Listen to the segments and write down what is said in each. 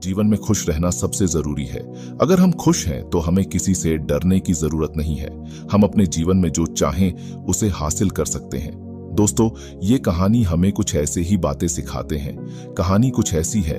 जीवन में खुश रहना सबसे जरूरी है। अगर हम खुश हैं तो हमें किसी से डरने की जरूरत नहीं है। हम अपने जीवन में जो चाहें उसे हासिल कर सकते हैं। दोस्तों, ये कहानी हमें कुछ ऐसे ही बातें सिखाते हैं। कहानी कुछ ऐसी है।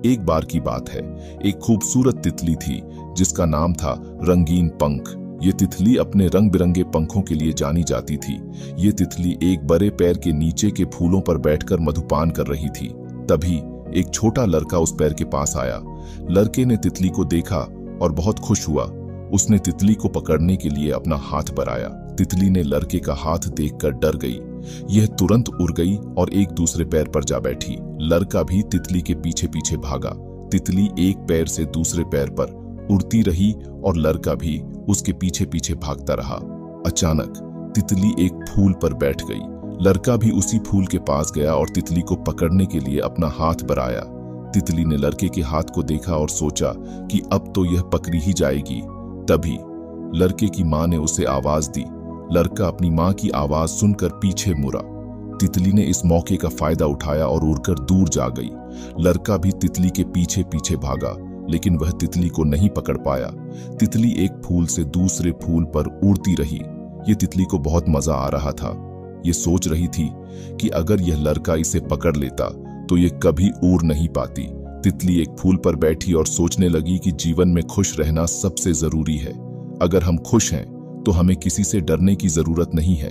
एक बार की बात है, एक खूबसूरत तितली थी जिसका नाम था रंगीन पंख। ये तितली अपने रंग बिरंगे पंखों के लिए जानी जाती थी। ये तितली एक बड़े पेड़ के नीचे के फूलों पर बैठकर मधुपान कर रही थी। तभी एक छोटा लड़का उस पेड़ के पास आया। लड़के ने तितली को देखा और बहुत खुश हुआ। उसने तितली को पकड़ने के लिए अपना हाथ बढ़ाया। तितली ने लड़के का हाथ देखकर डर गई। यह तुरंत उड़ गई और एक दूसरे पैर पर जा बैठी। लड़का भी तितली के पीछे पीछे भागा। तितली एक पैर से दूसरे पैर पर उड़ती रही और लड़का भी उसके पीछे पीछे भागता रहा। अचानक तितली एक फूल पर बैठ गई। लड़का भी उसी फूल के पास गया और तितली को पकड़ने के लिए अपना हाथ बढ़ाया। तितली ने लड़के के हाथ को देखा और सोचा कि अब तो यह पकड़ी ही जाएगी। तभी लड़के की मां ने उसे आवाज दी। लड़का अपनी मां की आवाज सुनकर पीछे मुड़ा। तितली ने इस मौके का फायदा उठाया और उड़कर दूर जा गई। लड़का भी तितली के पीछे पीछे भागा, लेकिन वह तितली को नहीं पकड़ पाया। तितली एक फूल से दूसरे फूल पर उड़ती रही। ये तितली को बहुत मजा आ रहा था। ये सोच रही थी कि अगर यह लड़का इसे पकड़ लेता तो ये कभी उड़ नहीं पाती। तितली एक फूल पर बैठी और सोचने लगी कि जीवन में खुश रहना सबसे जरूरी है। अगर हम खुश हैं तो हमें किसी से डरने की जरूरत नहीं है।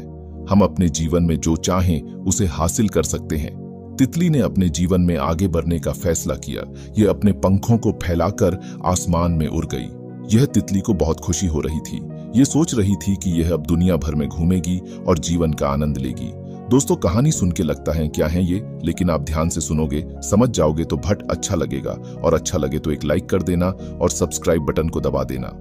हम अपने जीवन में जो चाहें उसे हासिल कर सकते हैं। तितली ने अपने जीवन में आगे बढ़ने का फैसला किया। यह अपने पंखों को फैलाकर आसमान में उड़ गई। यह तितली को बहुत खुशी हो रही थी। ये सोच रही थी कि यह अब दुनिया भर में घूमेगी और जीवन का आनंद लेगी। दोस्तों, कहानी सुन के लगता है क्या है ये, लेकिन आप ध्यान से सुनोगे, समझ जाओगे तो भट अच्छा लगेगा। और अच्छा लगे तो एक लाइक कर देना और सब्सक्राइब बटन को दबा देना।